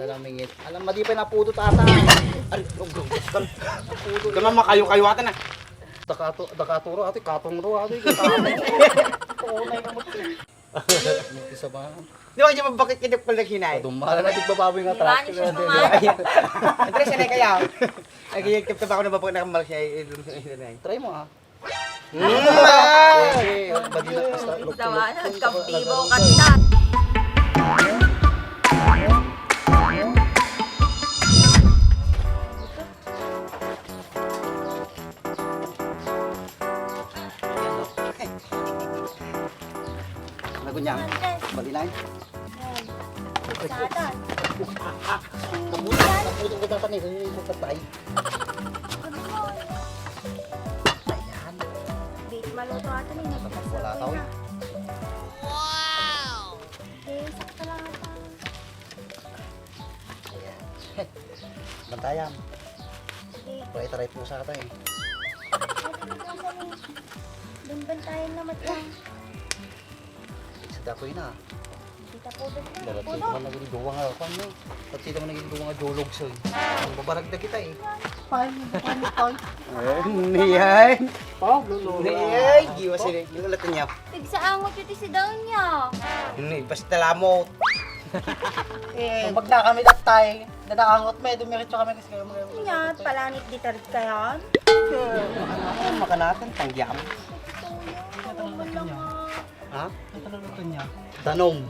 Talamingit. Alam, madi pa napudot ata. Ay, napudot. Naman makayo-kayuatan na. Dakaturo ate, katong ro ate. Oo, na yung isa ba? Di ba niya bakit kinip ko naghinay? Dumala na tigbababoy nga truck. Di ba niya siya Andre, sanay kaya. Ay, kaya kipta ba ako na babag nakamal siya. Try mo ah. Mm. Badi na basta. Dawa na, nagkampibo ka na. Nagunyang. Badi na. Sada. Napudot ko dapat nito yung patay. Ayan. Bit maluto ato ni. Wala tao. Eh, sakto lang ata. Ayan. Bantayan. Sige. Try po sa ata eh. Dumbantayan naman yan. Sa dakoy na. Kita po doon na. Dapat dito man naging duwa nga ako ano. Pag dito man naging duwa nga jolog so. Ang babaragda kita eh. Paano tayo? Niyan. Oh, Niyan. Giwa sila. Nulatan niya. Tigsaangot yun si daw niya. Basta lamot. Pag na kami datay, nanaangot may dumiretso kami kasi kayo mga. Niya, palanit di tarit ka yan. Ano makanatan? Tangyam. Ha? Ito na luto niya. Danom.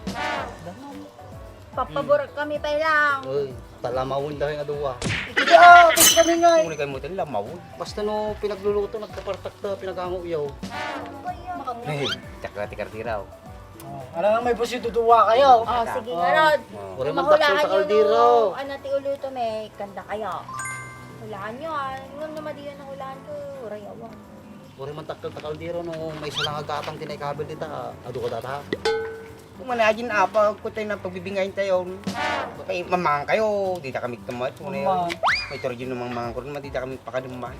Papaborak kami pa lang. Uy, talamawin dahil nga duwa. Ikaw, kasi kami nga eh. Muli kayo mo din lamaw. Basta no pinagluluto nagkapartak na pinagango iyaw. Eh, tikartiraw. Ano nga may busi duduwa kayo? Oh, sige nga Rod. Wala Kung man takso mahulaan sa nyo kaldero. no, anati uluto may kanda kayo. Hulaan nyo ah. Ngam naman di yan ang hulaan ko. Rayawa. Wala man takal sa kaldero no may isa lang agatang tinaykabil dita. Ado ko data. Kung manajin apa, kung tayo na pagbibingayin tayo. Kaya mamang kayo, di na kami tumat. May turgin ng mga ko rin, di na kami pakaduman.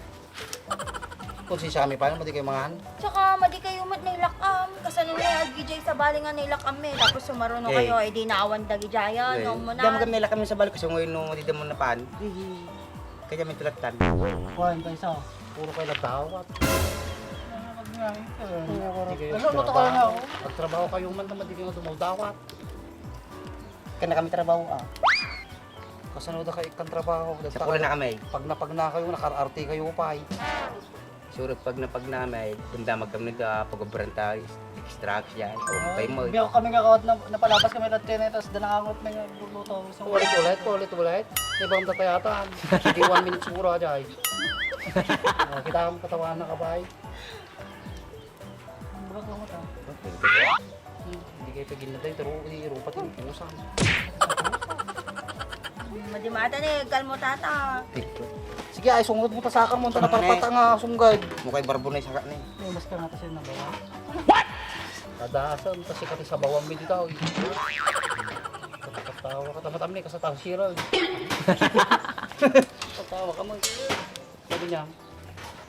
Kung si Sammy pa mati kay mangan. Tsaka madi kayo mat nailakam. Kasi nung nag-gijay sa bali nga nailakam eh. Tapos sumaruno Eh. kayo, eh di naawan dagi jaya. Nung mo Di mo na. kami nila kami sa balik kasi ngayon nung di mo na pan. Kaya may tulatan. Kuhain tayo sa. Puro kayo nagtawat. Ano, luto ka na ako. Nagtrabaho kayo man naman di kayo dumawdawat. Kaya na kami trabaho ah. Kasano da kayo ikang trabaho. Sa pula na kami. Pag na kayo, nakararte kayo pa eh. Sure, pag napagnamay, kunda magkam pag-obranta, extract yan. O pay mo. Biyak kami kakawat na napalabas kami lahat kayo tapos danangangot may luto. Ulit. Ibang tatayatan. Sige, 1 minute siguro aja eh. Kita kami katawan na kabay. Burak lang mo ta. Hindi kayo pagin na tayo, pero irupat yung pusan. Madimata ni, kalmo tata. Sige, ay sungod mo tasakar mo, na parapata nga sunggad. Mukha'y barbunay sa kakni. May mas ka nga kasi na ba? Tadaasan, kasi kati sa bawang mi dito. Katawa ka, tamatam ni, kasataw sira. Katawa ka mo. Sabi niya,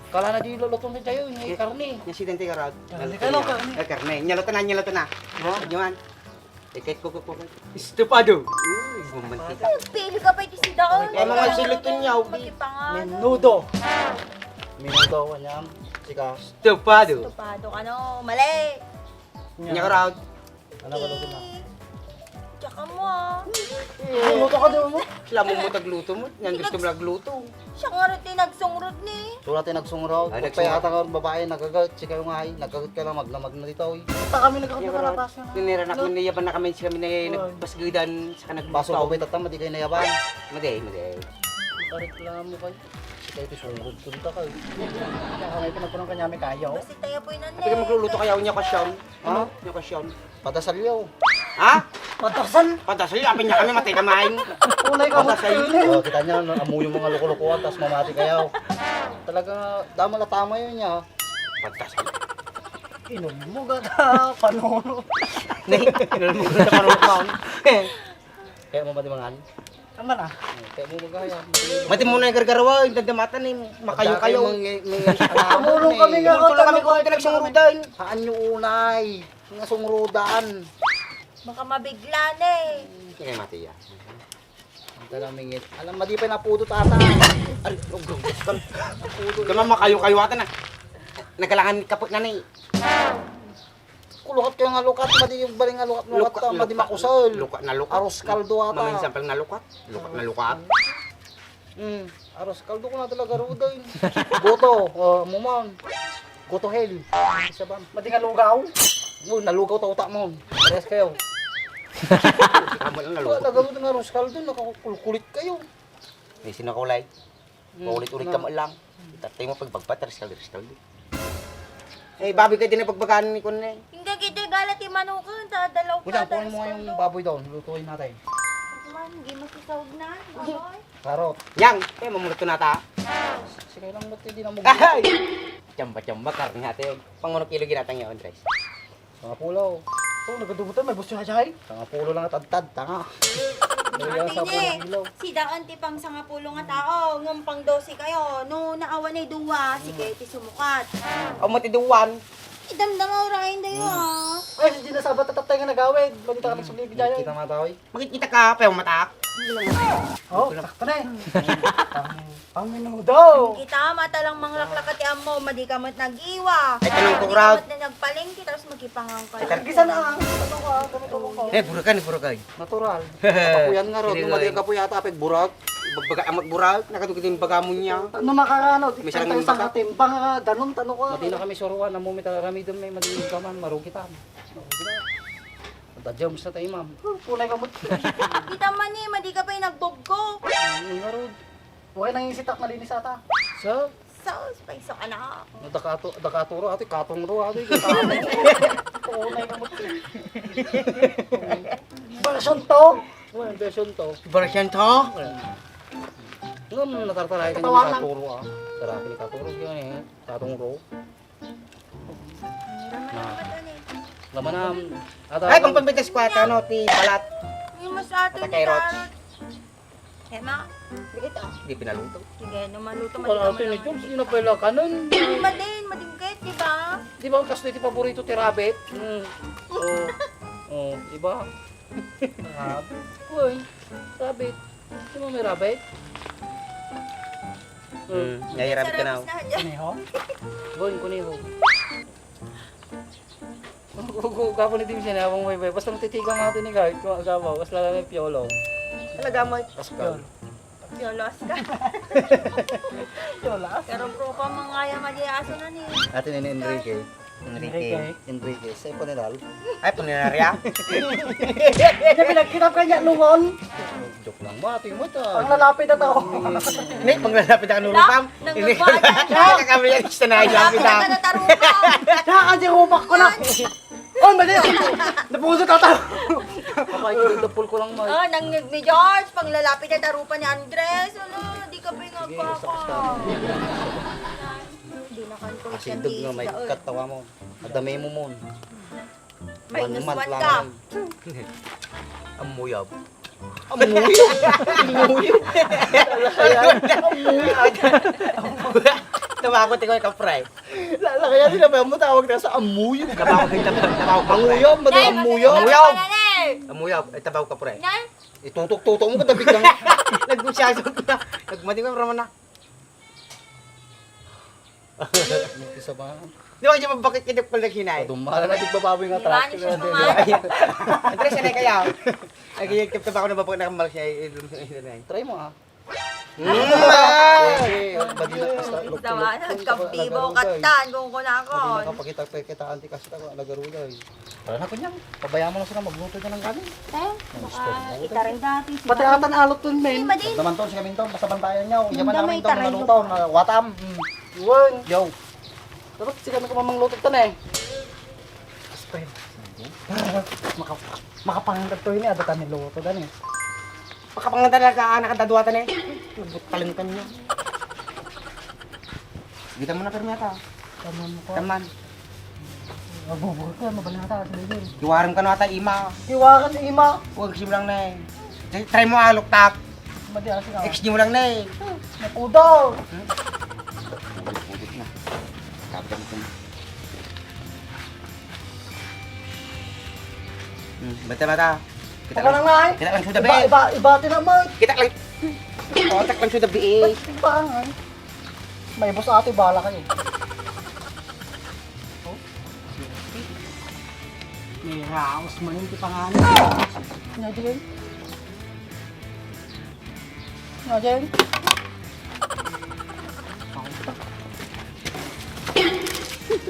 kala na di lulutong din tayo, yung karni. Yung sidente ka rad. Karne. Nyaloto na. Diyan. Ikit ko. Estupado. Uy, bumantika. Pili ka pa iti si daw. Kaya mga silutin niya, Magkipangan. Menudo. Minuto ko niya, sika. Estupado. Tupado ka no, mali. Nya ka rad. Ano ba luto na? Tsaka mo ah. Luto ka din mo. Sila mo tagluto mo. Yan gusto mo nagluto. Siya nga rin tinagsongrod ni. Surat yung nagsunguraw. Ay, Pagpayata ka babae, nagagat. Sika yung ay, nagagat ka lang, maglamag na dito. Basta kami nagkakot na kalabas yun. Tinira na kami niyaban na kami sila nagpasgudan sa Baso kanagbaso. ko ba tatama, di kayo nayaban. Maday. Reklamo kayo. Sika ito sungurod punta kayo. Kaya may pinagpunang kanya may kayaw. Kasi tayo po yun Pagka magluluto kayo niya kasyon. Ha? Niya kasyon. Padasal yaw. Ha? Patasan. Pantasay, apin niya kami matay kamain. Unay ka mo. Padasal. Oh, kita niya, amoy yung mga lukulukuhan, tapos mamati kayaw. Talaga, dama na tama yun niya. Pantasay. Inom mo gata. Panuno. Nilulong mo sa panulok mo. Kaya mo ba di mangan? Tama na. Kaya mo magaya. Mati mo na yung gargarawa, yung dadamatan eh, makayo-kayo. Tumulong kami nga ako. Tulong kami kung pinagsungurudan. Saan yung unay? Nga sungrudan. Baka mabigla na eh. Kaya mati yan. Talamingit. Alam, madi pa napudot ata. Ay, Kama makayo-kayo ata na. Nagalangan kapot na ni. Kulukat kayo nga lukat, madi yung baling nga lukat ta, madi makusal. Lukat na lukat. Aros kaldo ata. Maminsan pang nalukat. Lukat na lukat. Aros kaldo ko na talaga ruday. Goto, mumon. Goto hell. Isa ba? Madi nga lugaw. Nalugaw ta utak mo. Pares kayo. Tama lang Wala nalukat. gamot ng aros kaldo, nakakulit kayo. May sinakulay. Paulit-ulit ka mo lang. Tatay mo pagpagpat, riskal. Eh, babi ka din na pagbagaan ni Kun eh. Hindi kita galat yung manukan, dadalaw ka. Kuya, kunin mo nga yung baboy doon, lutuin natin. Man, hindi masisawag na. Baboy. Karot. Yang, mamuluto na ta. Sige lang ba't hindi na mo Ay! Chamba-chamba, karne natin. Panguno kilo ginatang yun, Andres. Tanga pulaw. Oh, nagadubutan, may gusto na siya. Tanga pulo lang at tadtad, tanga. Dahil sa Ate, pulo. si Daan ti pang sanga pulo nga tao, ngumpang 12 kayo. No, naawan ay duwa, si Katie sumukat. O matiduwan. Idamdam urahin dayo ah. Ay, si Gina Sabat tatap tayo nga nagawid. Madi ta kami sulibi dyan. Kita matawi. Makikita ka, pero matak. Oh, takta na eh. Ang minudo. Kita mata lang manglaklat ati amo, madi ka mat nag-iwa. Ay, tanong ko, Madi Rod. ka mat na nagpalengke, tapos magkipangang ka. Gisa na. Ano ka? Ganito ko. Burakan. Natural. Kapuyan nga ron. Sige, Nung mali Roy. ang kapuyata, apig burak. Bagbaga amag burag, nakadugit yung bagamon niya. Ano makakano? May Tayo sarang sa baka. katimbang nga, ganun, tanong ko. Mati na kami suruan. Namumit ang rami doon may madinig ka man. Marugi ta. Tadjams na tayo, ma'am. Punay ka mo. Kita man eh, madi ka pa yung nagbogko. Ang nga ron. Okay nang yung sitak malinis ata. Sa? So, spaiso ka na. Dakaturo ati, katong ro ati. Punay ka mo. Version to. Well, version to. Version to? Ngam natartaray ka ni Tawanan. katuro ah. Tarapi ni katuro yun eh. Katong ro. Laman na. Ay, kung pagbitas ko ata, ano, ti balat. Yung mas ato ni Patay, Roch. Tarot. Ema, bigit ah. Hindi pinaluto. Sige, numaluto Wala ati ni Jones, yun na pala kanon. Madin, madingkit, di ba? Di ba ang kasto iti paborito ti rabbit? Oh, di ba? Rabbit. Uy, rabbit. Di mo may rabbit? Nahirapit ka na. Sarap na dyan. Ano Boy, kuniho. Gapo ni Tim siya na, may basta matitigang natin ni Gart, kung agabaw, mas lala may piolo. Talaga mo. Pascal. Yolos ka. Yolas. Pero pro pa mga madiaso na ni. Atin ni Enrique. Enrique. Enrique, sa iponeral. Ay, puninarya. Hindi pinagkitap ka niya lungon. Joke lang, mati mo ta. Ang lalapit na tao. Hindi, panglalapit na kanulupam. Nang Hindi nagbuhat na. kami yan, isa na Lapit yapit na na. ka na tarupa. Nakakasirupak ko na. Oh, mali. Napuso tataw. Kapay, ko lang mo. Oh, nang ni George, pang lalapit na tarupa ni Andres. Ano, di ka pa yung agpapa. Hindi na kanto Asidog nga, may katawa mo. Adamay mo mon. May nuswan ka. Amuyab. Tawag ko ka fry. Kaya sila ba mo tawag na sa amuyo? Tawag ka Amuyam, ba Nay, amuyo? Amuyab. Nay, Amuyab, ay tabaw ka fry. Nay, Itutok-tutok mo ka biglang. Nagbusyado ko na. Nagmating ko naman na. Isa ba? Di ba kaya bakit kita pala hinay? Dumala na tigbababoy nga di ba truck. ni siya mga Andres, yan ay kaya. Ay, kaya kita ba ako na bakit nakamal siya? Try mo ah. Ay! Sama, nagkabibo katan kung kunakon. Nakapakita anti kasi ako nagarulay. Para na kunyang, pabayaan mo na sila magluto na ng kanin. Eh, baka itaray dati. Pati atan alot dun, Hindi, men. madin. Naman to, si Kamintong, basta bantayan niyo. Yaman Damay namin to, taray mga luto, mga watam. Yun. Yo. Dapat si kami kumamang lutot to na eh. Spray. Makapangangat to yun eh. Ada kami luto dan eh. Makapangan talaga nakadaduatan eh. Talangkan niya. Kita mo na permeta. Tama mo ko. Taman. Mabubuhat ko. Mabalata. Sige. Iwaram ka na ata ima. Iwakan ima. Huwag siya mo lang na eh. Try mo alok tap. Madiasi ka. XG mo lang na eh. Napudo. Pudit na. Kapag mo. Bata. Kita lang nga eh. Kita lang sudah be. Iba tinaman. Kita lang Kontak lang siya dabi eh. Timbangan. May boss ate, bala kayo. Oh, may raos man yung tipangalan. Nga dyan. Nga dyan.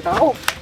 Tao.